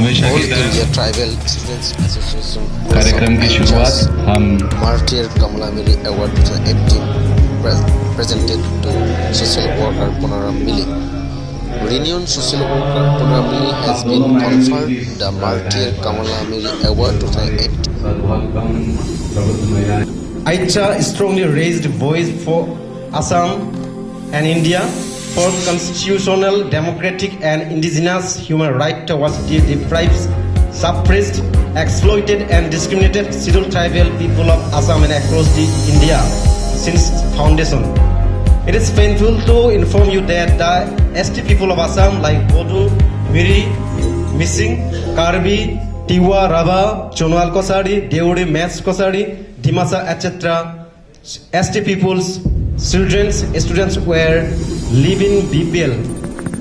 हमेशा ऑल की तरह इंडिया ट्राइबल स्टूडेंट्स एसोसिएशन कार्यक्रम की शुरुआत हम martyr Kamala Miri award 2018 presented to social worker Ponaram Mili. Renowned social worker Ponaram Mili has been conferred the Martier Kamala Miri Award 2018. Aicha strongly raised voice for Assam and India for constitutional, democratic and indigenous human rights towards the deprived, suppressed, exploited and discriminated scheduled tribal people of Assam and across the India since foundation. It is painful to inform you that the ST people of Assam like Bodo, Miri, Missing, Karbi, Tiwa, Rava, Chonwal Kosari, Deuri, Mats Kosari, Dimasa, etc. ST people's children, students were living BPL,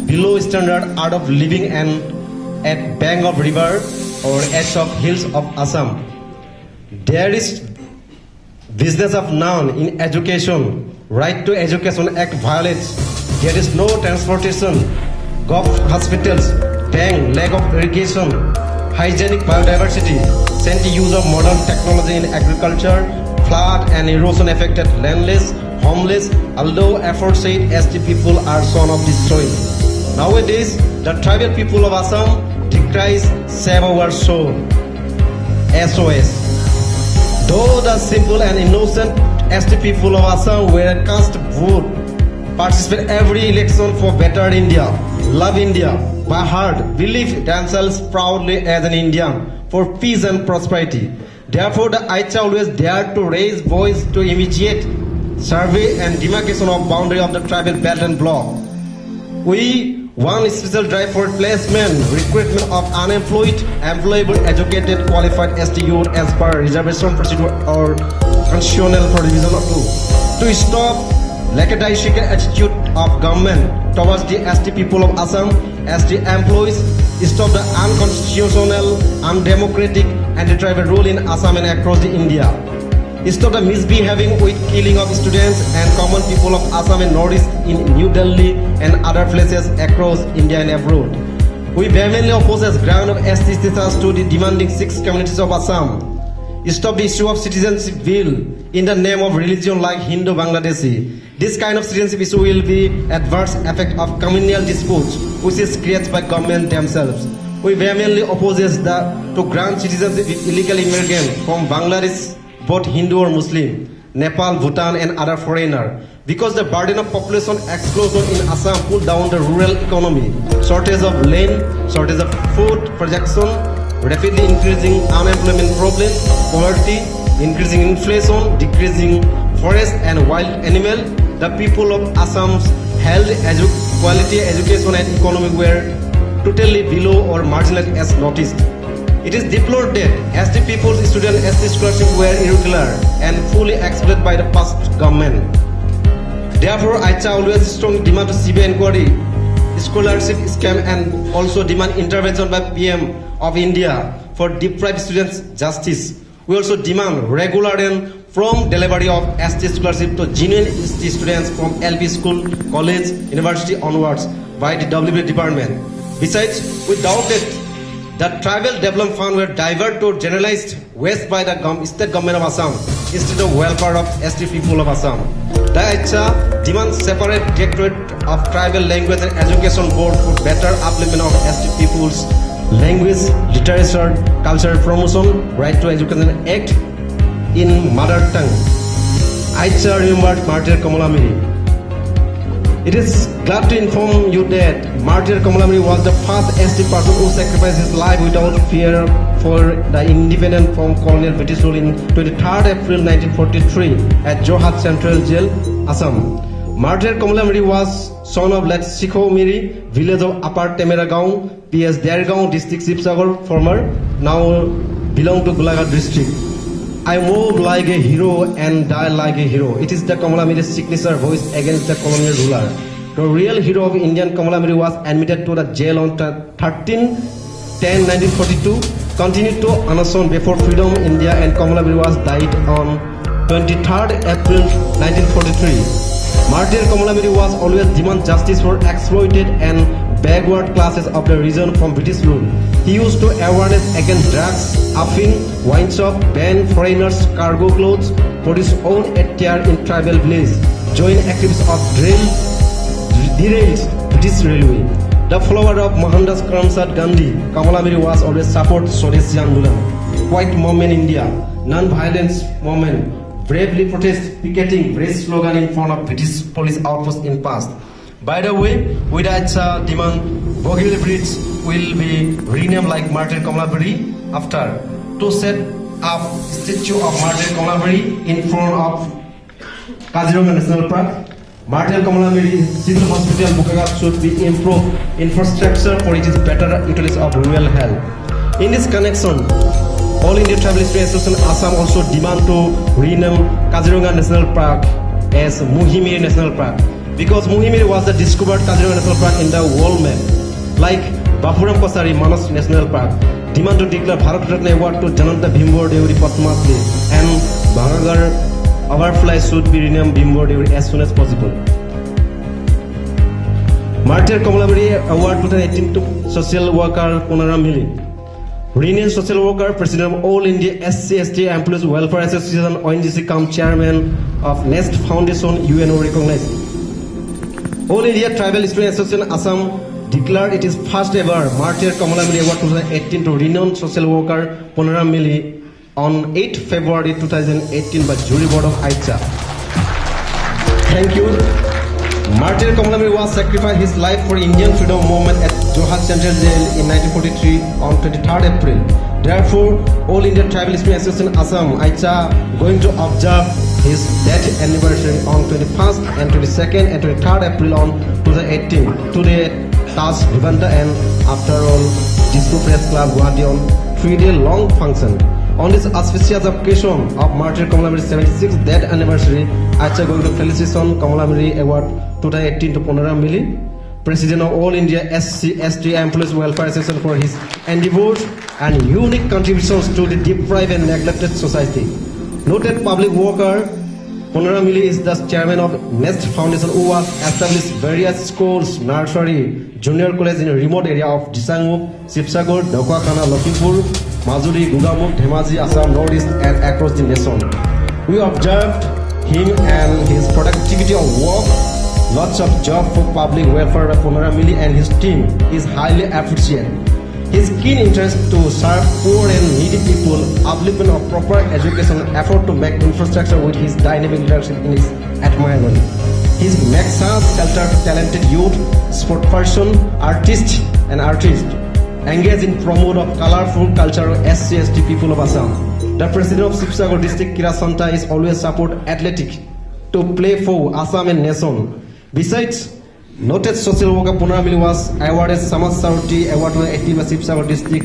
below standard art of living and at bank of river or edge of hills of Assam. There is business of none in education. Right to Education Act violates. There is no transportation, hospitals, bank, lack of irrigation, hygienic biodiversity, scanty use of modern technology in agriculture, flood and erosion affected landless, homeless, although aforesaid ST people are son of destroying. Nowadays, the tribal people of Assam decries save our soul, SOS. Though the simple and innocent ST people of Assam were cast vote, participate every election for better India, love India, by heart, believe themselves proudly as an Indian for peace and prosperity. Therefore, the Aicha always dared to raise voice to immediate survey and demarcation of boundary of the tribal belt and block. We want a special drive for placement, recruitment of unemployed, employable, educated, qualified ST youth as per reservation procedure or constitutional provision of law. To stop lackadaisical attitude of government towards the ST people of Assam, ST employees, stop the unconstitutional, undemocratic, anti-tribal rule in Assam and across the India. Stop the misbehaving with killing of students and common people of Assam and Northeast in New Delhi and other places across India and abroad. We vehemently oppose as ground of ST status to the demanding 6 communities of Assam. Stop the issue of citizenship bill in the name of religion like Hindu Bangladeshi. This kind of citizenship issue will be adverse effect of communal disputes which is created by government themselves. We vehemently opposes to grant citizenship with illegal immigrant from Bangladesh, both Hindu or Muslim, Nepal, Bhutan and other foreigner. Because the burden of population explosion in Assam pulled down the rural economy, shortage of land, shortage of food production, rapidly increasing unemployment problem, poverty, increasing inflation, decreasing forest and wild animal, the people of Assam's health, quality, education and economy were totally below or marginalized as noticed. It is deplored that ST people's student ST scholarship were irregular and fully exploited by the past government. Therefore, Aicha always strongly demand to CBI inquiry, scholarship scam and also demand intervention by PM of India for deprived students justice. We also demand regular and prompt delivery of ST scholarship to genuine ST students from LP school, college, university onwards by the WB department. Besides, we doubt that the tribal development fund were diverted to generalized waste by the state government of Assam instead of welfare of ST people of Assam. The Aicha demands separate directorate of tribal language and education board for better upliftment of ST people's language, literature, culture promotion, right to education act in mother tongue. Aicha remembered Martier Kamala Miri. It is glad to inform you that Martier Kamala Miri was the first ST person who sacrificed his life without fear for the independent from colonial British rule in 23rd April 1943 at Jorhat Central Jail, Assam. Martier Kamala Miri was son of late Sikho Miri, village of Upper Temeragaon, PS Dergaon, district Sibsagar, former, now belong to Golaghat district. I move like a hero and die like a hero. It is the Kamala Miri's signature voice against the colonial ruler. The real hero of Indian Kamala Miri was admitted to the jail on 13/10/1942, continued to unassault before freedom India and Kamala Miri was died on 23rd April 1943. Martier Kamala Miri was always demand justice for exploited and backward classes of the region from British rule. He used to awareness against drugs, offing, wine shop, ban foreigners, cargo clothes, produce own ATR in tribal village, join activities of derailed British railway. The follower of Mohandas Karamchand Gandhi, Kamala Miri was always support Swadeshi Andolan, White Movement India, non-violence movement, bravely protest, picketing, race slogan in front of British police outpost in past. By the way, with Acha demand, Bogil Bridge will be renamed like Martyr Kamalabari after to set up statue of Martyr Kamalabari in front of Kaziranga National Park. Martyr Kamalabari Civil Hospital Bukagat should be improved infrastructure for its better utilization of rural health. In this connection, All India Travel Association Assam also demand to rename Kaziranga National Park as Muhimiri National Park because Muhimiri was the discovered Kaziranga National Park in the world map. Like Bapuram Kosari Manas National Park, demand to declare Bharat Ratna Award to Jananta Bhimbor Deori posthumously, and Bhangagar Overfly should be renamed Bhimbor Deori as soon as possible. Martyr Kamalabari Award 2018 to social worker Punaram Mili. Renamed social worker, president of All India SC/ST Employees Welfare Association, ONGC, come chairman of Nest Foundation, UNO recognized. All India Tribal Student Association Assam declared it is first ever Martyr Kamalabari Award 2018 to renowned social worker Punaram Mili on 8 February 2018 by jury board of Aicha. Thank you. Martyr Kamalabari was sacrificed his life for Indian freedom movement at Jorhat Central Jail in 1943 on 23rd April. Therefore, All India Tribal Student Association Assam Aicha going to observe his death anniversary on 21st and 22nd and 23rd April on 2018. Today, Taj Vivanta and after all, Disco Press Club Guwahati on 3-day long function. On this auspicious occasion of Martyr Kamalabari's 76th death anniversary, Aicha going to felicitation Kamalabari Award 2018 to Punaram Mili, President of All India SC/ST Employees Welfare Association, for his endeavors and unique contributions to the deprived and neglected society. Noted public worker Punaram Mili is the chairman of Nest Foundation, who has established various schools, nursery, junior college in a remote area of Disangmuk, Sipsagar, Dokwakhana, Lakhimpur, Majuri, Gugamuk, Dhemaji, Assam, Northeast and across the nation. We observed him and his productivity of work. Lots of job for public welfare by Punaram Mili and his team is highly appreciated. His keen interest to serve poor and needy people, upliftment of proper education, effort to make infrastructure with his dynamic leadership is admirable. His makes us shelter talented youth, sport person, artist, engage in promote of colorful culture of SC/ST people of Assam. The president of Sipsagar district, Kira Santa, is always support athletic to play for Assam and nation. Besides, noted social worker Punaram Mili was awarded Samaj Saroti Award 2018 by Sipsagar district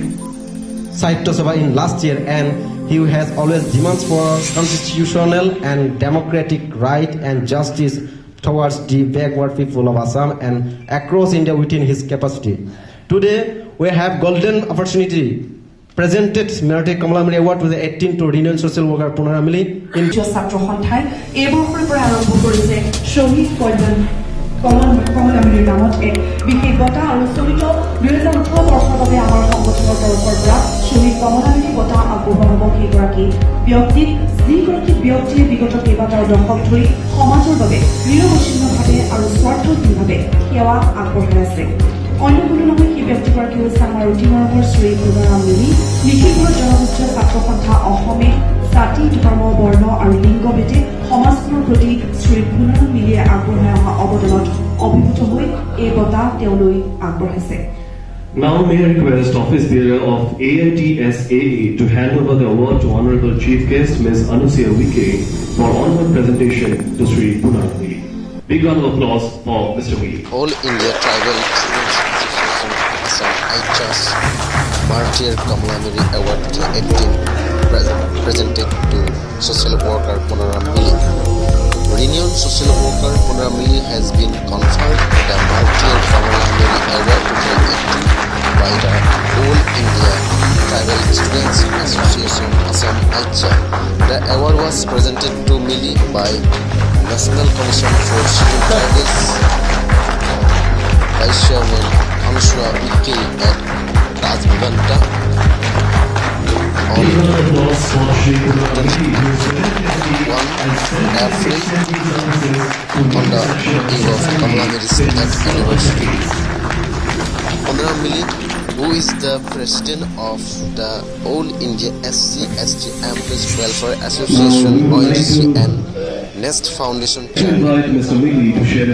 Sahitya Sabha in last year, and he has always demands for constitutional and democratic right and justice towards the backward people of Assam and across India within his capacity. Today, we have golden opportunity presented Martyr Kamalabari Award 2018 to renowned social worker Punaram Mili in ছাত্র সন্থায় এই বছৰৰ পৰা আৰম্ভ কৰিছে শহীদ কল্যাণ কমলামিলিৰ নামত এক বিশেষ বঁটা আৰু চলিত 2018 বৰ্ষৰ বাবে আমাৰ সংগঠনৰ তৰফৰ পৰা শহীদ কমলামিলি বঁটা আগবঢ়োৱা হ'ব সেইগৰাকী ব্যক্তিক যিগৰাকী ব্যক্তিয়ে বিগত কেইবাটাও দশক ধৰি সমাজৰ বাবে নিৰৱচ্ছিন্নভাৱে আৰু স্বাৰ্থহীনভাৱে সেৱা আগবঢ়াই আছে। অন্য কোনো নহয়, সেই ব্যক্তিগৰাকী হৈছে আমাৰ অতি মৰমৰ শ্ৰী পুনাৰাম মিলি, নিখিলপুৰ জনগোষ্ঠীয় ছাত্ৰ সন্থা অসমে জাতি, ধৰ্ম, বৰ্ণ আৰু লিংগ ভেদে সমাজখনৰ প্ৰতি শ্ৰী পুনাৰাম মিলিয়ে আগবঢ়াই অহা অৱদানত অভিভূত হৈ এই বঁটা তেওঁলৈ আগবঢ়াইছে। Now may I request Office Bearer of AITSAA to hand over the award to Honorable Chief Guest Ms. Anusia Wike for honor presentation to Sri Punaram Mili. Big round of applause for Mr. Wike. All India Tribal Students Association Assam Aicha's Martyr Kamalabari Award 2018 presented to social worker Punaram Mili. Renowned social worker Punaram Mili has been conferred the Martyr Kamalabari Award 2018 by the All India Tribal Students Association Assam Aicha. The award was presented to Mili by National Commission for Scheduled Tribes Vice Chairman Anusha Wiki at Rajbanta on 1 April on the eve of Kamala Harris' 10th anniversary. Honorable Mili, who is the president of the All India SC/ST Employees Welfare Association (OIC) and Nest Foundation Chairman,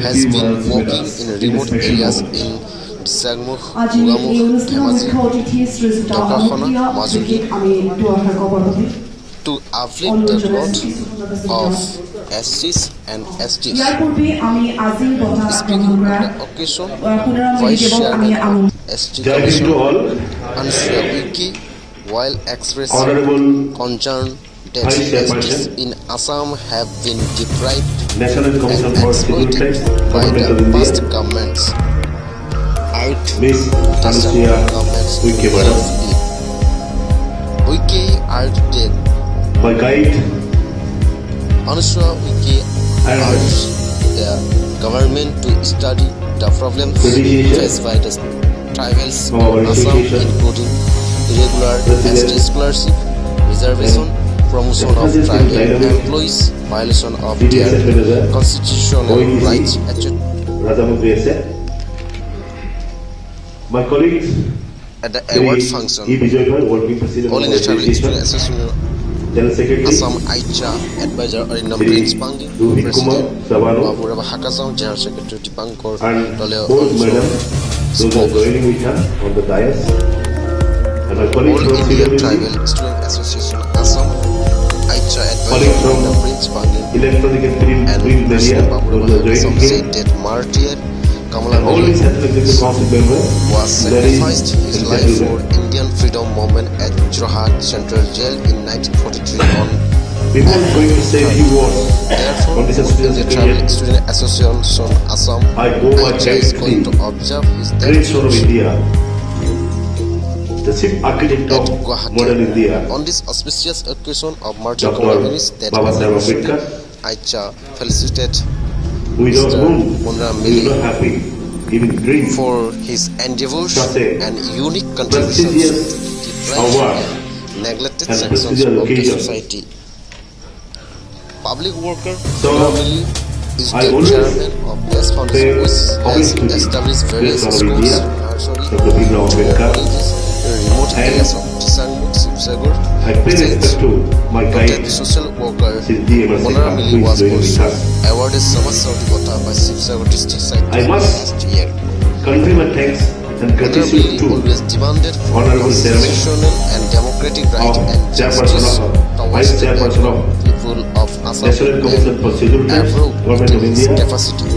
has been working in remote areas in Sagmukh, আজি Gugamukh, এই অনুষ্ঠানৰ Dhemaji, মুখ্য অতিথি Srijut Dakakhana, Anupriya Majuli, যোগীক আমি দুআষাৰ ক'বৰ বাবে to uplift the lot of SCs and STs. ইয়াৰ পূৰ্বে আমি আজি বঁটা Speaking গ্ৰহণ on কৰা the occasion, পুনৰাম Vice দেৱক আমি Chairman of ST Jai Hind to Commission, all. Anusha Wiki, while expressing Honorable concern that Vice Chairperson, STs in Assam have been deprived National Commission and for Civil exploited Rights, by Government of the past India, governments. Out Miss Anusuya governments Wiki of Madam, it. Wiki urged that my guide Anusha Wiki and urged the government to study the problems Dedication faced by the tribals of our in Assam, education, including irregular President, ST scholarship, reservation, promotion of emphasis in tribal dynamic employees, violation of CDS their Advisor, constitutional OEC, rights, etc. Rajamundry said. My colleagues, At the award Shri function, E. Bijoypal, working president All of India Travel Association, Student Association General Secretary, Assam Aicha Advisor Arindam Shri Prince Pangi, Rohit Kumar President Savano, Babura Hakasam, General Secretary Dipankar and Dole both madam, also those are spoke. joining with us on the dais. And my colleagues All from India CWC, Tribal Student Association Assam Aicha Advisor Colleagues from Arindam Prince Pangi electronic and print and media, President Babura those are Hakasam joining said here. that Martyr Kamala And all Mili these Central Executive Council members, was that is, sacrificed his and life for gentlemen. Indian freedom movement at Jorhat Central Jail in 1943 on Before going to say a few words Therefore, on this the association, Travel Student Association Assam I go my Aicha is thanks going to to observe his great death son of India, the chief architect at of Guwahati. modern India, On this auspicious occasion of Martyr Dr. Kamala's death Babasaheb anniversary, Ambedkar, Aicha felicited without Mr. whom Munra we Mili will not happy, even dream. for his endeavors Such a and unique contributions prestigious to deprived award and neglected and sections prestigious of the occasion. society. Public worker So, Munra Mili is I the always chairman of this foundation, which homage to has the established various great son of schools, India, nursery, Dr. Bhimrao junior Ambedkar, colleges in remote and areas of Tisangmukh, Sibsagar, I pay respect to my guide, the social worker Sri D. Emerson Munra Khan, Mili who is was joining with also us. awarded Samaj Saudi Bata by Sibsagar district site I must last year. convey my thanks and Munra gratitude Mili to always demanded for Honorable Chairman constitutional and democratic right of and Chairperson justice of towards Vice the Chairperson of people of Assam National Commission for Civil and Rights, approved Government to of his India, capacity.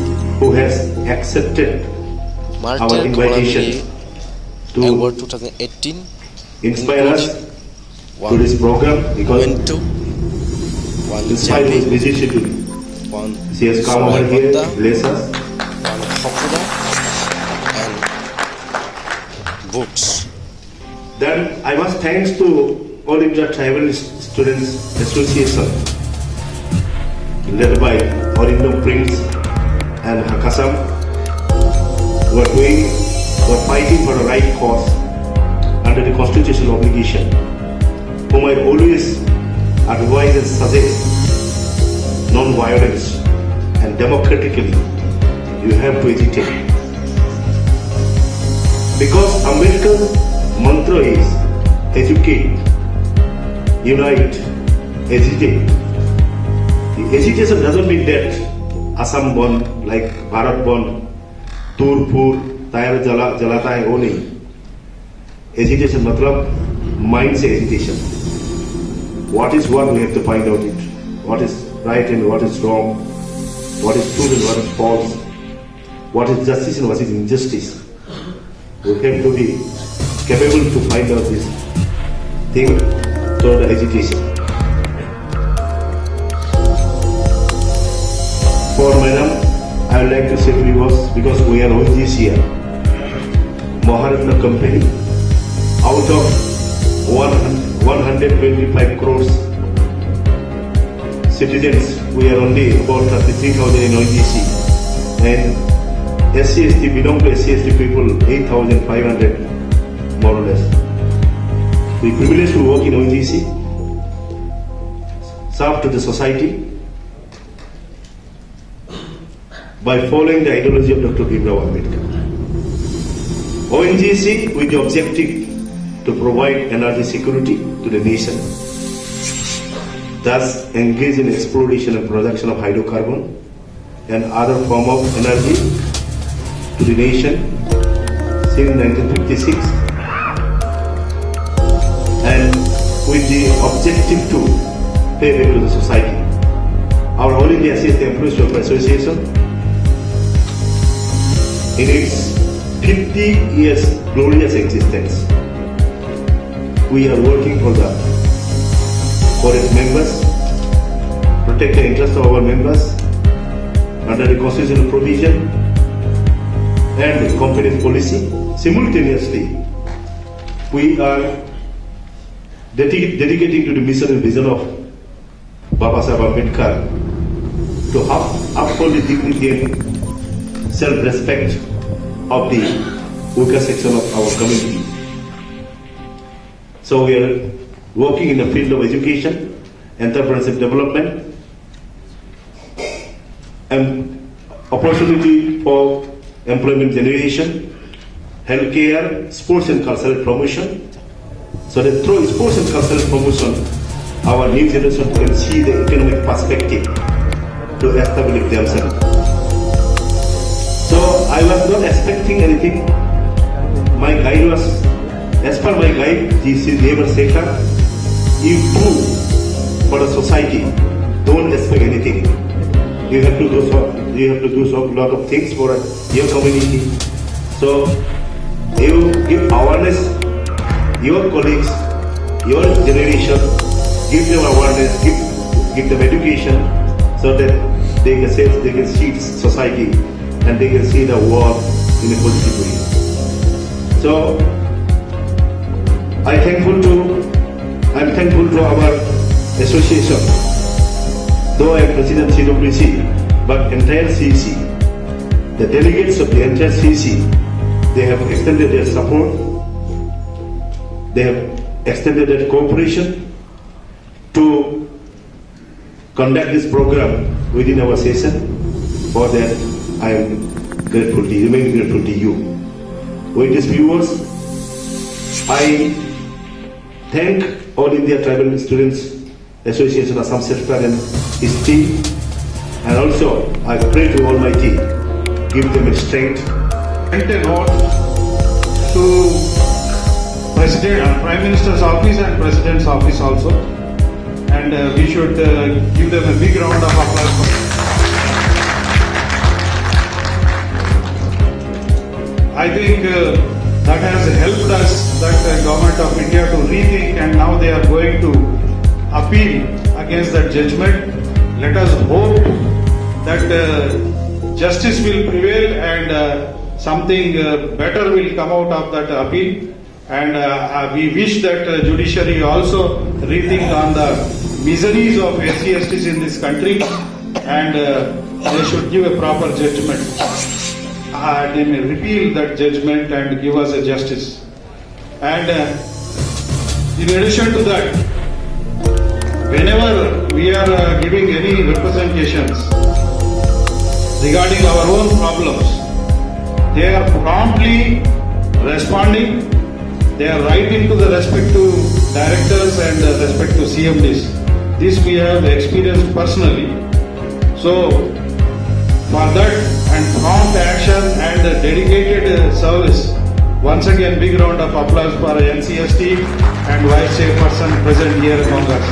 who has accepted our Martyr Kamala invitation Mili to Award 2018 inspire us to one this program because went to one despite his Jabi, busy schedule, one he has come over here, Bata, bless us, one Hokura and books. then I must thanks to All India Tribal Students Association led by Arindam Prince and Hakasam who are fighting for the right cause under the constitutional obligation, whom I always advise and suggest non-violence and democratically you have to agitate. Because Ambedkar's mantra is educate, unite, agitate. The agitation doesn't mean that Assam born like Bharat born, Turpur, Tayar Jalata hai wo nahi. Agitation matlab mind se agitation. What is what we have to find out it. What is right and what is wrong. What is true and what is false. What is justice and what is injustice. We have to be capable to find out this thing through the agitation. For madam, I would like to say to you because we are OGs here, Maharatna company, out of 125 crores citizens, we are only about 33,000 in OGC, and SC/ST belong to SC/ST people 8,500 more or less. We privileged to work in ONGC, serve to the society by following the ideology of Dr. Bhimrao Ambedkar. ONGC with the objective to provide energy security to the nation, thus engage in exploration and production of hydrocarbon and other form of energy to the nation since 1956, and with the objective to pay back to the society. Our All India SC/ST Employees Welfare Association, in its 50 years glorious existence, we are working for its members, protect the interest of our members under the constitutional provision and the company's policy. Simultaneously, we are dedicating to the mission and vision of Baba Saheb Ambedkar to uphold the dignity and self-respect of the weaker section of our community. So we are working in the field of education, entrepreneurship development, and opportunity for employment generation, healthcare, sports and cultural promotion, so that through sports and cultural promotion, our new generation can see the economic perspective to establish themselves. So I was not expecting anything. My guide was, as per my guide, this is Neighbor Sekar, you do for the society, don't expect anything. You have to do a lot of things for your community. So you give awareness, your colleagues, your generation, give them awareness, give them education, so that they can see society and they can see the world in a positive way. So I'm thankful to our association. Though I am President CWC, but entire CEC, the delegates of the entire CEC, they have extended their support, they have extended their cooperation to conduct this program within our session. For that, I am grateful to you, remain grateful to you. With these viewers, I thank All India Tribal Students Association Assam Sector and his team, and also I pray to Almighty, give them strength. Sent a note to Prime Minister's office and President's office also, and we should give them a big round of applause for it. I think that has helped us, that Government of India, to rethink, and now they are going to appeal against that judgment. Let us hope that justice will prevail and something better will come out of that appeal. And we wish that judiciary also rethink on the miseries of SC/STs in this country, and they should give a proper judgment. They may repeal that judgment and give us a justice. And in addition to that, whenever we are giving any representations regarding our own problems, they are promptly responding. They are writing to the respective directors and respective CMDs. This we have experienced personally. So for that and prompt action and dedicated service, once again big round of applause for NCST and Vice Chairperson present here among us.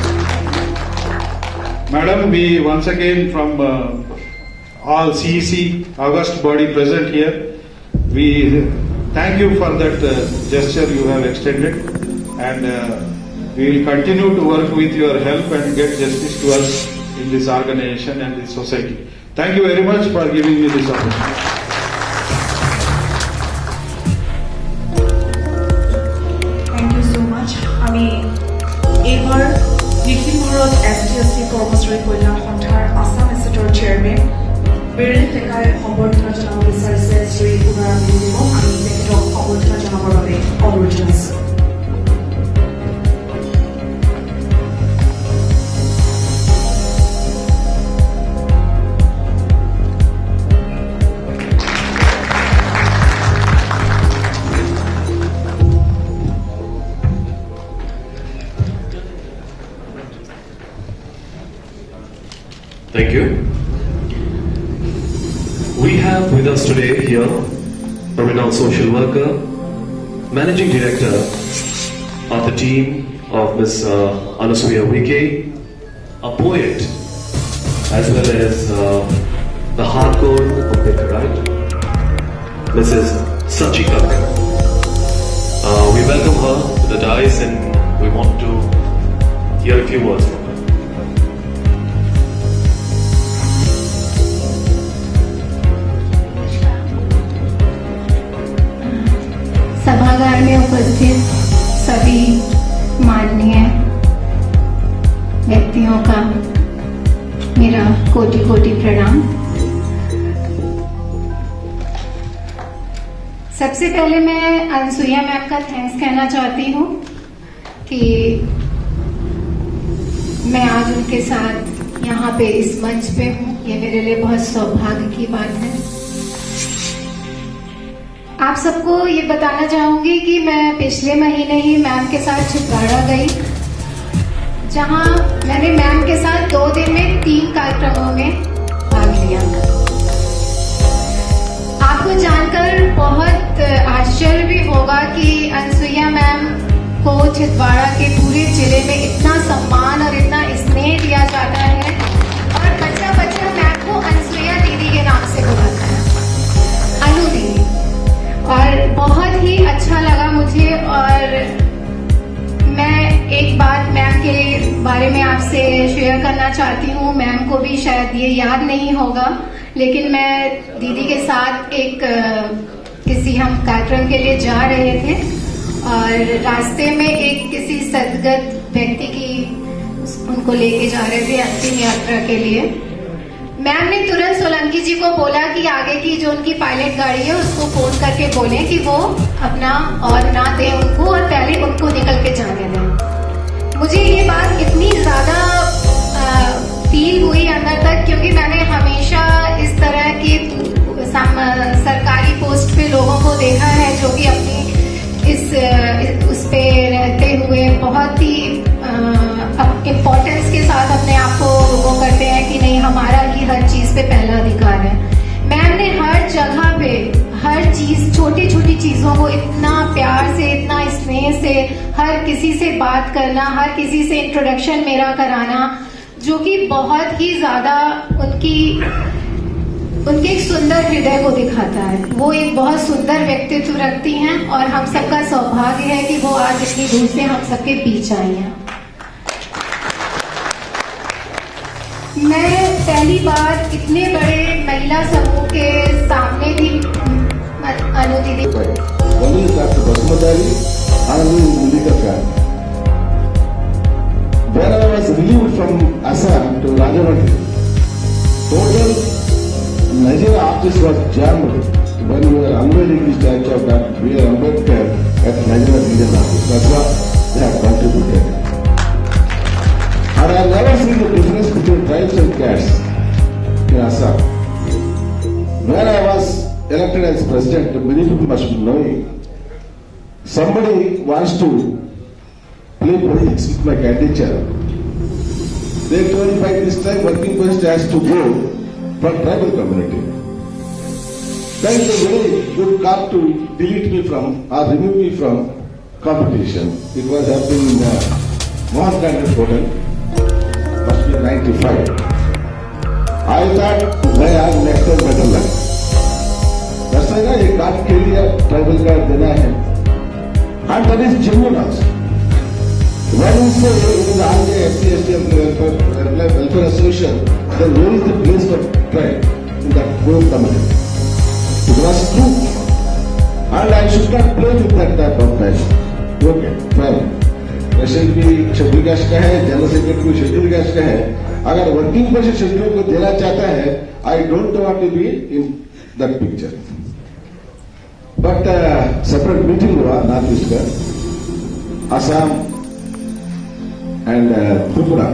Madam, we once again from all CEC August body present here, we thank you for that gesture you have extended, and we will continue to work with your help and get justice to us in this organization and this society. Thank you very much for giving me this opportunity. Thank you so much. আমি এইবাৰ নিখিল Bharat ST/ST কৰ্মচাৰী কল্যাণ সন্থাৰ Assam এছেটৰ chairman Biren ডেকাই সম্বৰ্ধনা জনাব বিচাৰিছে শ্ৰী পুনৰা মিলিক। আমি তেখেতক সম্বৰ্ধনা জনাবৰ বাবে অনুৰোধ জনাইছোঁ। Thank you. We have with us today here a renowned social worker, managing director of the team of Ms. Anasuya Wike, a poet, as well as the hardcore of right, Mrs. Sachi Kak. We welcome her to the dais and we want to hear a few words from her. सभागार में उपस्थित सभी माननीय व्यक्तियों का मेरा कोटि कोटि प्रणाम। सबसे पहले मैं अनसुईया मैम का थैंक्स कहना चाहती हूँ कि मैं आज उनके साथ यहाँ पे इस मंच पे हूँ। ये मेरे लिए बहुत सौभाग्य की बात है। आप सबको ये बताना चाहूंगी कि मैं पिछले महीने ही मैम के साथ छिंदवाड़ा गई, जहां मैंने मैम के साथ 2 दिन में 3 कार्यक्रमों में भाग लिया। आपको जानकर बहुत आश्चर्य भी होगा कि अनसुईया मैम को छिंदवाड़ा के पूरे जिले में इतना सम्मान और इतना स्नेह दिया जाता है और बच्चा बच्चा मैम को अनसुईया दीदी के नाम से बुलाता है, अनु दीदी। और बहुत ही अच्छा लगा मुझे। और मैं एक बात मैम के बारे में आपसे शेयर करना चाहती हूँ। मैम को भी शायद ये याद नहीं होगा, लेकिन मैं दीदी के साथ एक किसी हम कार्यक्रम के लिए जा रहे थे और रास्ते में एक किसी सदगत व्यक्ति की उनको लेके जा रहे थे अंतिम यात्रा के लिए। मैम ने तुरंत सोलंकी जी को बोला कि आगे की जो उनकी पायलट गाड़ी है उसको फोन करके बोले कि वो अपना और ना दे उनको और पहले उनको निकल के जाने दें। मुझे ये बात इतनी ज्यादा फील हुई अंदर तक, क्योंकि मैंने हमेशा इस तरह की सरकारी पोस्ट पे लोगों को देखा है जो कि अपनी उस पे रहते हुए बहुत ही इम्पोर्टेंस के साथ अपने आप को वो करते हैं कि नहीं, हमारा ही हर चीज पे पहला अधिकार है। मैम ने हर जगह पे हर चीज, छोटी छोटी चीजों को इतना प्यार से, इतना स्नेह से हर किसी से बात करना, हर किसी से इंट्रोडक्शन मेरा कराना, जो कि बहुत ही ज्यादा उनके एक सुंदर हृदय को दिखाता है। वो एक बहुत सुंदर व्यक्तित्व रखती हैं और हम सबका सौभाग्य है कि वो आज इतनी दूर से हम सबके बीच आई हैं। मैं पहली बार इतने बड़े महिला समूह के सामने भी अनु दीदी One is Dr. Basmati Ali, another is Mulika Khan. When I was relieved from Assam to Rajahmundry, total Nigeria office was jammed when we were unveiling the statue of Dr. B.R. Ambedkar at Nigeria regional office. That's what they have contributed. And I have never seen the difference between tribes and castes in Assam. When I was elected as president, many people must be knowing, somebody wants to play politics with my candidature. They told by this time working post has to go for tribal community. That is a very good card to delete me from or remove me from competition. It was happening in Mohan Gandhi Hotel, must be 95. I thought, मैं आज next time better luck. That's why ना ये card के लिए tribal card देना है, and that is genuine also. When we say it is all the SC/ST welfare association, then where is the place for tribe in that whole community? It was true, and I should not play with that type of passion. Okay, fine. President भी schedule caste का है, general secretary भी schedule caste का है। अगर working president schedule को देना चाहता है, I don't want to be in that picture. But separate meeting हुआ नॉर्थ ईस्ट का, असम एंड त्रिपुरा,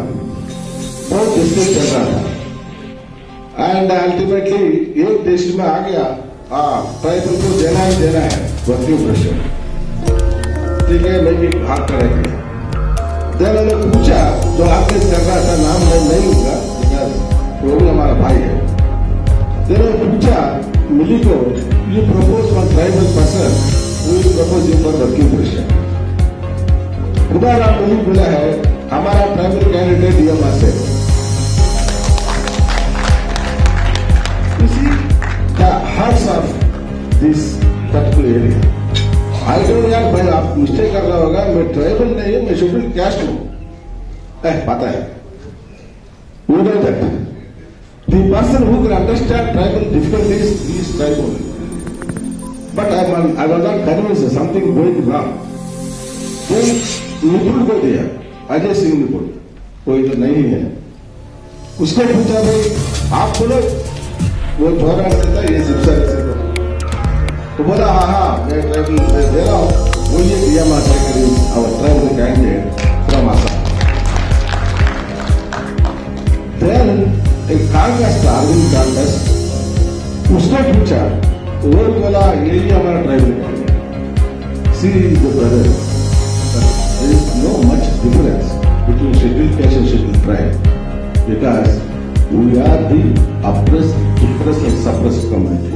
बहुत डिस्कस चल रहा था एंड अल्टीमेटली एक देश में आ गया, ट्राइबल को देना ही देना है वर्किंग प्रेसिडेंट। ठीक है, मैं भी भाग करेंगे। देन उन्होंने पूछा, जो आपने कर रहा था, नाम मैं नहीं लूंगा बिकॉज वो भी हमारा भाई है। देन उन्होंने पूछा मिली को, you propose for tribal person, we propose you for working president. Punaram Mili बोला है हमारा ट्राइबल कैंडिडेट DMR से। You see the hearts of this particular area. I don't यार भाई आप मिस्टेक कर रहा होगा, मैं ट्राइबल नहीं हूं, मैं शेड्यूल कास्ट हूं। पता है, you know that. The person who can understand tribal difficulties is tribal. But I was not convinced something going wrong. Then निपुण को दिया, अजय सिंह निपुण, कोई जो नहीं है, उसने पूछा भाई आप बोलो, वो थोड़ा देता ये शिक्षा से तो बोला हाँ मैं ट्राइबल दे रहा हूँ, वो ये DMR सेक्रेटरी और tribal candidate from Assam. Then एक कांग्रेस था, अरविंद कांग्रेस, उसने पूछा, वो बोला ये ही हमारा tribal candidate. She is the brother, there is no much difference between scheduled caste and scheduled tribe because we are the oppressed, depressed and suppressed community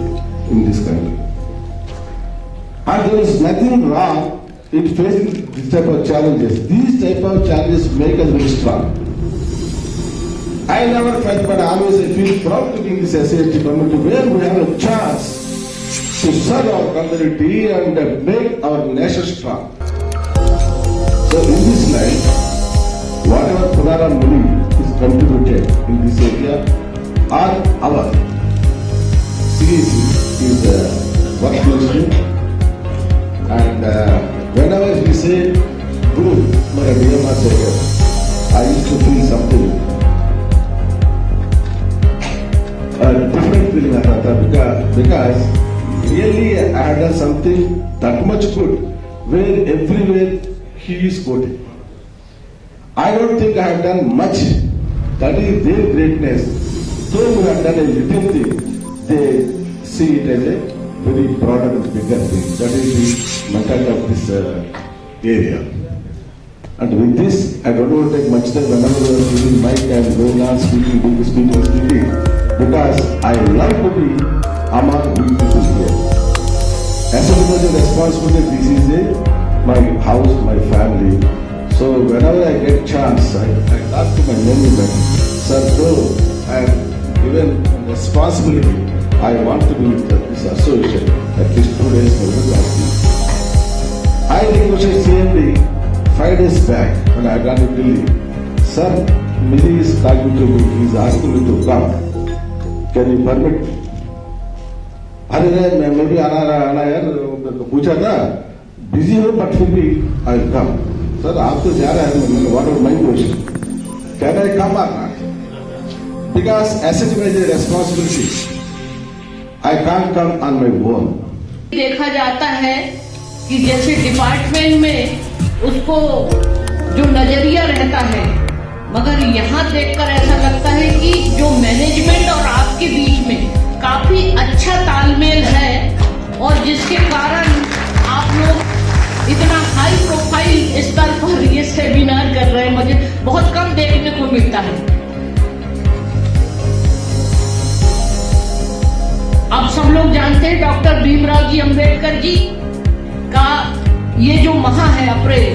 in this country. And there is nothing wrong in facing this type of challenges. These type of challenges make us very strong. I never felt, but always I feel proud to be in this SCST community where we have a chance to serve our community and make our nation strong. So in this line, whatever Punaram Muni is contributed in this area are our CAC is work closely and whenever he say Guru, my DMR said, I used to feel something different feeling आता था because really I had done something that much good where everywhere he is quoted. I don't think I have done much. That is their greatness. So we have done a little thing. They see it as a very broader and bigger thing. That is the mentality of this area. And with this, I don't want to take much time whenever you are giving mic and going on speaking, because I love to be among we people here. As a responsibility, this is my house, my family. So whenever I get chance, I talk to my management, sir, though I am given responsibility, I want to be with this association at least 2 days for the last week. I requested CMD 5 days back when I got to Delhi. Sir, Mili is talking to me, he is asking me to come. Can you permit? अरे मैं भी आना यार, पूछा था busy हो but फिर भी आई कम। सर आप तो जा रहे हैं, what are my question, can I come or not? Because asset में responsibility, I can't come on my own. देखा जाता है कि जैसे डिपार्टमेंट में उसको जो नजरिया रहता है, मगर यहाँ देखकर ऐसा लगता है कि जो मैनेजमेंट और आपके बीच में काफी अच्छा तालमेल है और जिसके कारण आप लोग इतना हाई प्रोफाइल स्तर पर ये सेमिनार कर रहे हैं, मुझे बहुत कम देखने को मिलता है। अब सब लोग जानते हैं डॉक्टर भीमराव जी अंबेडकर जी का ये जो माह है अप्रैल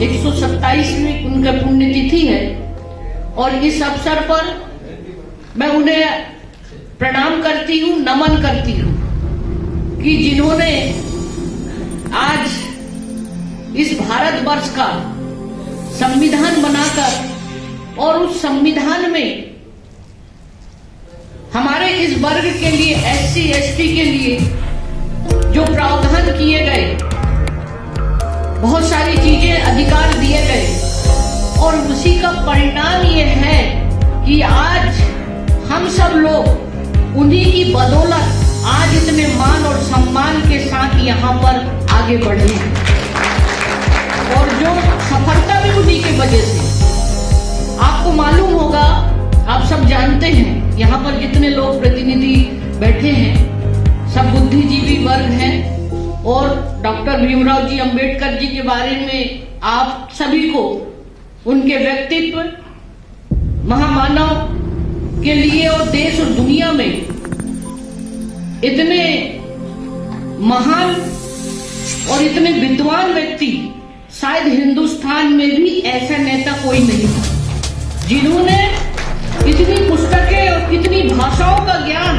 127वीं उनका पुण्यतिथि है, और इस अवसर पर मैं उन्हें प्रणाम करती हूँ, नमन करती हूँ कि जिन्होंने आज इस भारतवर्ष का संविधान बनाकर और उस संविधान में हमारे इस वर्ग के लिए, SC ST के लिए जो प्रावधान किए गए, बहुत सारी चीजें अधिकार दिए गए और उसी का परिणाम ये है कि आज हम सब लोग उन्हीं की बदौलत आज इतने मान और सम्मान के साथ यहाँ पर आगे बढ़े हैं और जो सफलता भी उन्हीं की वजह से। आपको मालूम होगा, आप सब जानते हैं, यहाँ पर जितने लोग प्रतिनिधि बैठे हैं सब बुद्धिजीवी वर्ग हैं और डॉक्टर भीमराव जी अंबेडकर जी के बारे में आप सभी को उनके व्यक्तित्व, महामानव के लिए और देश और दुनिया में इतने महान और इतने विद्वान व्यक्ति शायद हिंदुस्तान में भी ऐसा नेता कोई नहीं था जिन्होंने इतनी पुस्तकें और कितनी भाषाओं का ज्ञान।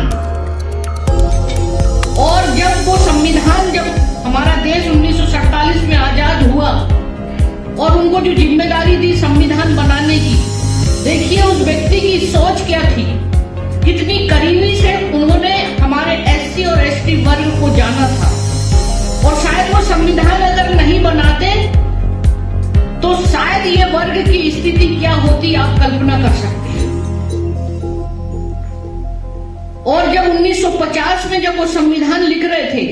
और जब वो संविधान, जब हमारा देश 1947 में आजाद हुआ और उनको जो जिम्मेदारी दी संविधान बनाने की, देखिए उस व्यक्ति की सोच क्या थी, कितनी करीबी से उन्होंने हमारे एससी और एसटी वर्ग को जाना था। और शायद वो संविधान अगर नहीं बनाते तो शायद ये वर्ग की स्थिति क्या होती आप कल्पना कर सकते हैं। और जब 1950 में जब वो संविधान लिख रहे थे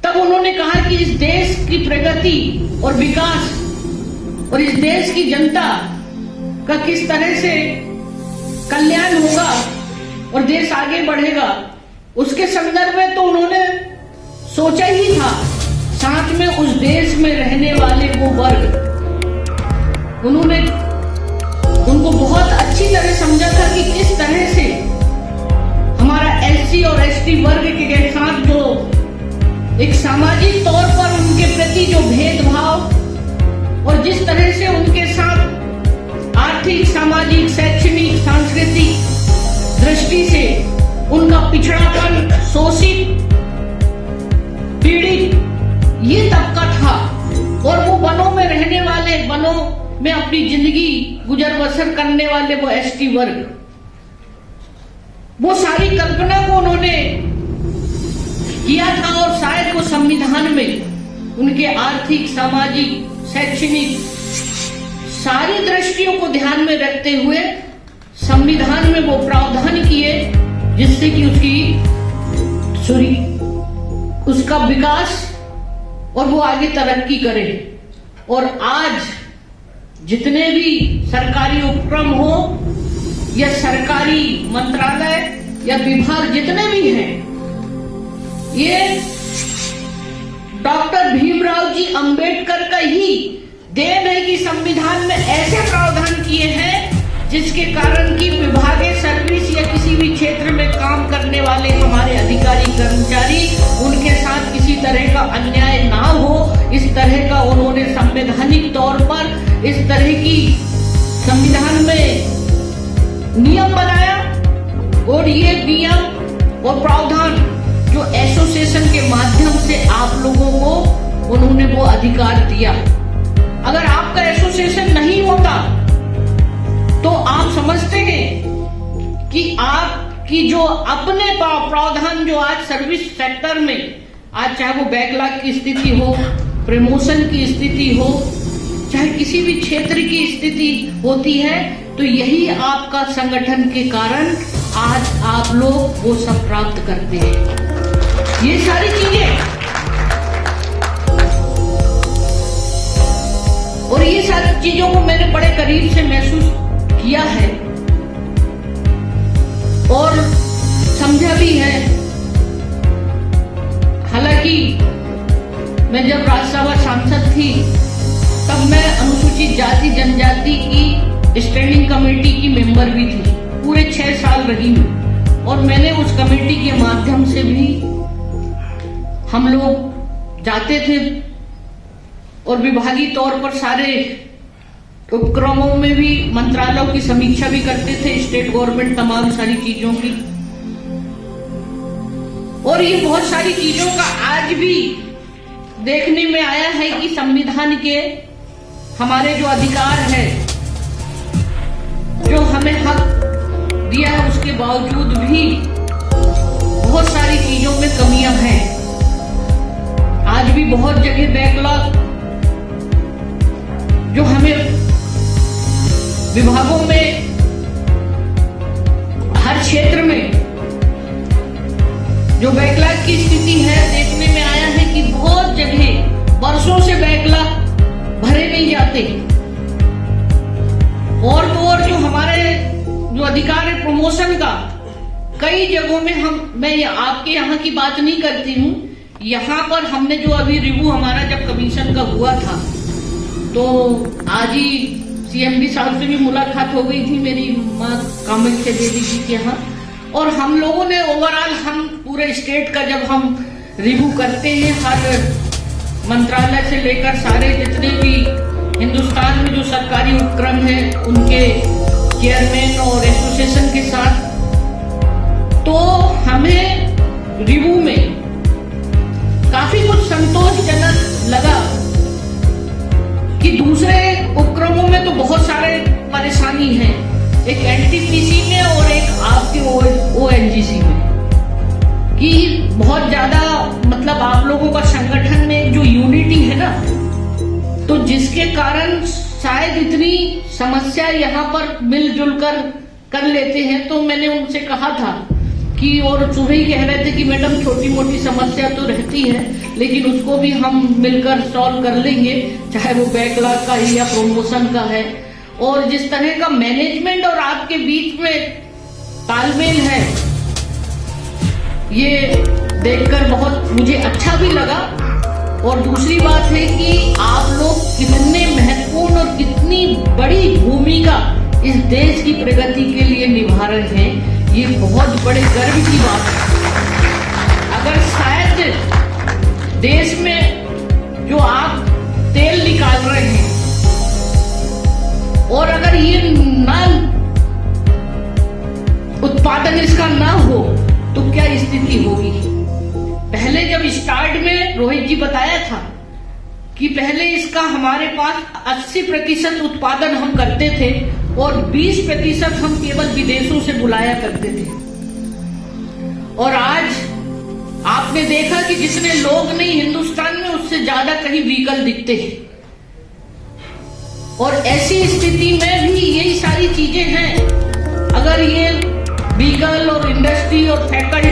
तब उन्होंने कहा कि इस देश की प्रगति और विकास और इस देश की जनता का किस तरह से कल्याण होगा और देश आगे बढ़ेगा, उसके संदर्भ में तो उन्होंने सोचा ही था। साथ में उस देश में रहने वाले वो वर्ग, उन्होंने उनको बहुत अच्छी तरह समझा था कि किस तरह से हमारा एससी और एसटी वर्ग के साथ जो एक सामाजिक तौर पर उनके प्रति जो भेदभाव और जिस तरह से उनके साथ आर्थिक, सामाजिक, शैक्षणिक, सांस्कृतिक दृष्टि से उनका पिछड़ापन, शोषित, पीड़ित ये तबका था और वो वनों में रहने वाले, वनों में अपनी जिंदगी गुजर बसर करने वाले वो एसटी वर्ग, वो सारी कल्पना को उन्होंने किया था। और शायद वो संविधान में उनके आर्थिक, सामाजिक, शैक्षणिक सारी दृष्टियों को ध्यान में रखते हुए संविधान में वो प्रावधान किए जिससे कि उसका विकास और वो आगे तरक्की करे। और आज जितने भी सरकारी उपक्रम हो या सरकारी मंत्रालय या विभाग जितने भी हैं, ये डॉक्टर भीमराव जी अंबेडकर का ही देन है कि संविधान में ऐसे प्रावधान किए हैं जिसके कारण की विभागीय सर्विस या किसी भी क्षेत्र में काम करने वाले हमारे अधिकारी कर्मचारी, उनके साथ किसी तरह का अन्याय ना हो, इस तरह का उन्होंने संवैधानिक तौर पर इस तरह की संविधान में नियम बनाया। और ये नियम और प्रावधान जो एसोसिएशन के माध्यम से आप लोगों को उन्होंने वो अधिकार दिया। अगर आपका एसोसिएशन नहीं होता तो आप समझते हैं कि आपकी जो अपने प्रावधान जो आज सर्विस सेक्टर में, आज चाहे वो बैकलॉग की स्थिति हो, प्रमोशन की स्थिति हो, चाहे किसी भी क्षेत्र की स्थिति होती है, तो यही आपका संगठन के कारण आज आप लोग वो सब प्राप्त करते हैं। ये सारी चीजें और ये सारी चीजों को मैंने बड़े करीब से महसूस किया है और समझा भी है। हालांकि मैं जब राज्यसभा सांसद थी तब मैं अनुसूचित जाति जनजाति की स्टैंडिंग कमेटी की मेंबर भी थी, पूरे 6 साल रही हूँ। और मैंने उस कमेटी के माध्यम से भी हम लोग जाते थे और विभागीय तौर पर सारे उपक्रमों में भी मंत्रालयों की समीक्षा भी करते थे, स्टेट गवर्नमेंट तमाम सारी चीजों की। और ये बहुत सारी चीजों का आज भी देखने में आया है कि संविधान के हमारे जो अधिकार है, जो हमें हक दिया है, उसके बावजूद भी बहुत सारी चीजों में कमियां हैं। आज भी बहुत जगह बैकलॉग जो हमें विभागों में हर क्षेत्र में जो बैकलॉग की स्थिति है, देखने में आया है कि बहुत जगह वर्षों से बैकलॉग भरे नहीं जाते। और तो और जो हमारे जो अधिकार है प्रमोशन का, कई जगहों में मैं आपके यहाँ की बात नहीं करती हूँ, यहाँ पर हमने जो अभी रिव्यू हमारा जब कमीशन का हुआ था, तो आज ही CMD साहब से भी मुलाकात हो गई थी मेरी माँ कामाख्या देवी जी के यहाँ, और हम लोगों ने ओवरऑल हम पूरे स्टेट का जब हम रिव्यू करते हैं, हर मंत्रालय से लेकर सारे जितने भी हिंदुस्तान में जो सरकारी उपक्रम है उनके चेयरमैन और एसोसिएशन के साथ, तो हमें रिव्यू में काफी कुछ संतोषजनक लगा कि दूसरे उपक्रमों में तो बहुत सारे परेशानी है, एक NTPC में और एक आपके ONGC में, कि बहुत ज्यादा मतलब आप लोगों का संगठन में जो यूनिटी है ना, तो जिसके कारण शायद इतनी समस्या यहाँ पर मिलजुल कर लेते हैं। तो मैंने उनसे कहा था कि, और सुबह ही कह रहे थे कि मैडम छोटी मोटी समस्या तो रहती है, लेकिन उसको भी हम मिलकर सॉल्व कर लेंगे, चाहे वो बैकलॉग का है या प्रमोशन का है। और जिस तरह का मैनेजमेंट और आपके बीच में तालमेल है, ये देखकर बहुत मुझे अच्छा भी लगा। और दूसरी बात है कि आप लोग कितने महत्वपूर्ण और कितनी बड़ी भूमिका इस देश की प्रगति के लिए निभा रहे हैं, ये बहुत बड़े गर्व की बात है। अगर शायद देश में जो आप तेल निकाल रहे हैं, और अगर ये ना उत्पादन इसका ना हो तो क्या स्थिति होगी। पहले जब स्टार्ट में रोहित जी बताया था कि पहले इसका हमारे पास 80% उत्पादन हम करते थे और 20% हम केवल विदेशों से बुलाया करते थे। और आज आपने देखा कि जितने लोग नहीं हिंदुस्तान में, उससे ज्यादा कहीं व्हीकल दिखते हैं। और ऐसी स्थिति में भी यही सारी चीजें हैं। अगर ये व्हीकल और इंडस्ट्री और फैक्ट्री,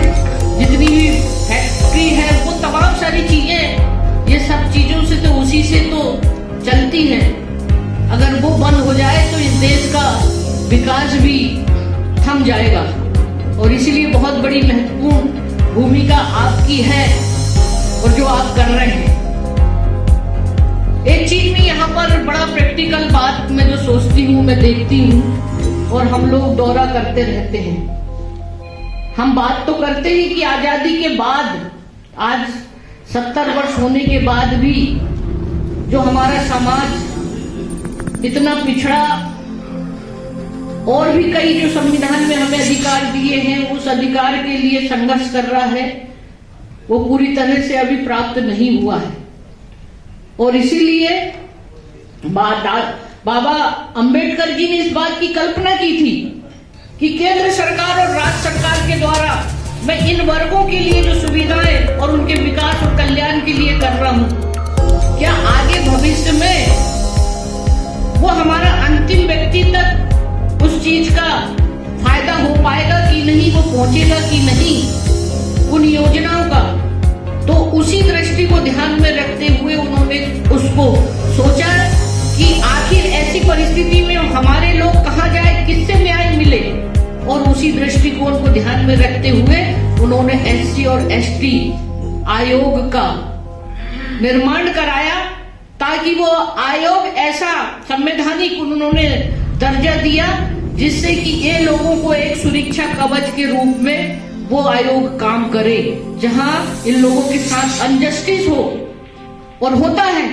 जितनी भी फैक्ट्री है, वो तमाम सारी चीजें, ये सब चीजों से तो उसी से तो चलती है। अगर वो बंद हो जाए तो इस देश का विकास भी थम जाएगा। और इसलिए बहुत बड़ी महत्वपूर्ण भूमिका आपकी है और जो आप कर रहे हैं। एक चीज में यहाँ पर बड़ा प्रैक्टिकल बात मैं जो सोचती हूँ, मैं देखती हूँ, और हम लोग दौरा करते रहते हैं। हम बात तो करते हैं कि आजादी के बाद, आज 70 वर्ष होने के बाद भी जो हमारा समाज इतना पिछड़ा, और भी कई जो संविधान में हमें अधिकार दिए हैं, उस अधिकार के लिए संघर्ष कर रहा है, वो पूरी तरह से अभी प्राप्त नहीं हुआ है। और इसीलिए बाबा अंबेडकर जी ने इस बात की कल्पना की थी कि केंद्र सरकार और राज्य सरकार के द्वारा मैं इन वर्गों के लिए जो सुविधाएं और उनके विकास और कल्याण के लिए कर रहा हूं, क्या आगे भविष्य में वो हमारा अंतिम व्यक्ति तक उस चीज का फायदा हो पाएगा कि नहीं, वो पहुंचेगा कि नहीं उन योजनाओं का। तो उसी दृष्टि को ध्यान में रखते हुए उन्होंने उसको सोचा कि आखिर ऐसी परिस्थिति में हमारे लोग कहाँ जाए, किससे न्याय मिले। और उसी दृष्टिकोण को ध्यान में रखते हुए उन्होंने SC और ST आयोग का निर्माण कराया, ताकि वो आयोग ऐसा संवैधानिक उन्होंने दर्जा दिया जिससे कि ये लोगों को एक सुरक्षा कवच के रूप में वो आयोग काम करे, जहां इन लोगों के साथ अनजस्टिस हो, और होता है।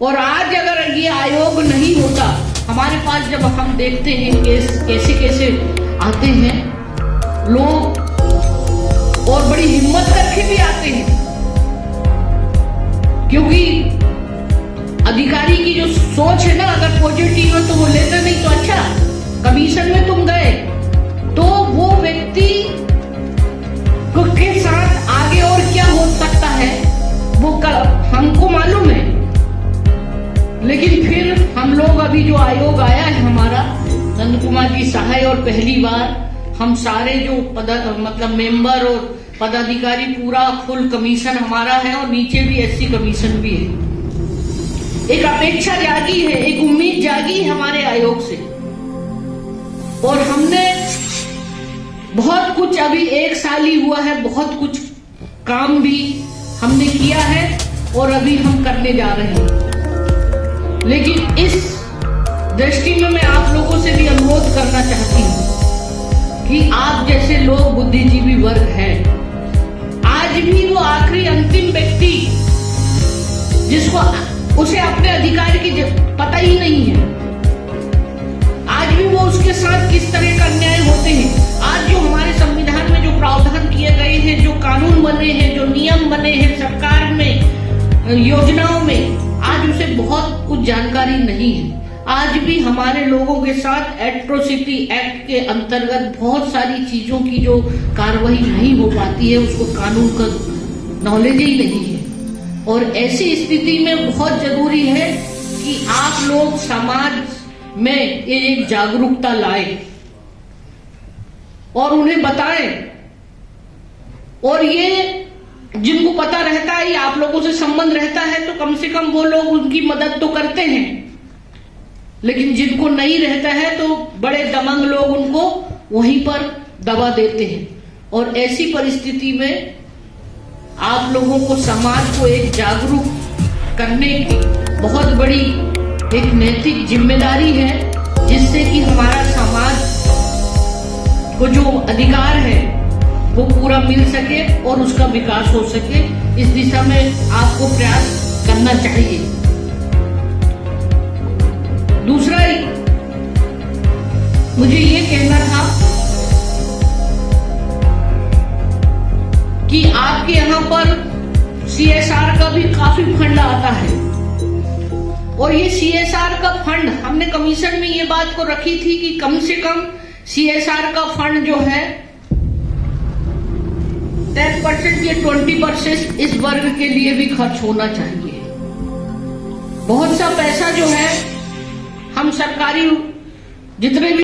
और आज अगर ये आयोग नहीं होता, हमारे पास जब हम देखते हैं केस कैसे कैसे आते हैं लोग, और बड़ी हिम्मत करके भी आते हैं, क्योंकि अधिकारी की जो सोच है ना, अगर पॉजिटिव है तो वो लेता, नहीं तो अच्छा कमीशन में तुम गए, तो वो व्यक्ति के साथ आगे और क्या हो सकता है हम लोग अभी जो आयोग आया है हमारा नंद कुमार जी सहाय, और पहली बार हम सारे जो मतलब मेंबर और पदाधिकारी पूरा फुल कमीशन हमारा है, और नीचे भी एससी कमीशन भी है। एक अपेक्षा जागी है, एक उम्मीद जागी है हमारे आयोग से, और हमने बहुत कुछ, अभी 1 साल ही हुआ है, बहुत कुछ काम भी हमने किया है और अभी हम करने जा रहे हैं। लेकिन इस दृष्टि में मैं आप लोगों से भी अनुरोध करना चाहती हूँ कि आप जैसे लोग बुद्धिजीवी वर्ग हैं, आज भी वो आखिरी अंतिम व्यक्ति जिसको उसे अपने अधिकार की पता ही नहीं है, आज भी वो उसके साथ किस तरह का अन्याय होते हैं। आज जो हमारे संविधान में जो प्रावधान किए गए हैं, जो कानून बने हैं, जो नियम बने हैं सरकार में, योजनाओं में, आज उसे बहुत कुछ जानकारी नहीं है। आज भी हमारे लोगों के साथ एट्रोसिटी एक्ट के अंतर्गत बहुत सारी चीजों की जो कार्रवाई नहीं हो पाती है, उसको कानून का नॉलेज ही नहीं है। और ऐसी स्थिति में बहुत जरूरी है कि आप लोग समाज में एक जागरूकता लाएं और उन्हें बताएं, और ये जिनको पता रहता है, आप लोगों से संबंध रहता है, तो कम से कम वो लोग उनकी मदद तो करते हैं। लेकिन जिनको नहीं रहता है तो बड़े दमंग लोग उनको वहीं पर दबा देते हैं। और ऐसी परिस्थिति में आप लोगों को, समाज को एक जागरूक करने की बहुत बड़ी एक नैतिक जिम्मेदारी है, जिससे कि हमारा समाज को जो अधिकार है वो पूरा मिल सके और उसका विकास हो सके। इस दिशा में आपको प्रयास करना चाहिए। दूसरा मुझे ये कहना था कि आपके यहाँ पर CSR का भी काफी फंड आता है, और ये CSR का फंड हमने कमीशन में ये बात को रखी थी कि कम से कम CSR का फंड जो है 10% या 20% इस वर्ग के लिए भी खर्च होना चाहिए। बहुत सा पैसा जो है हम सरकारी जितने भी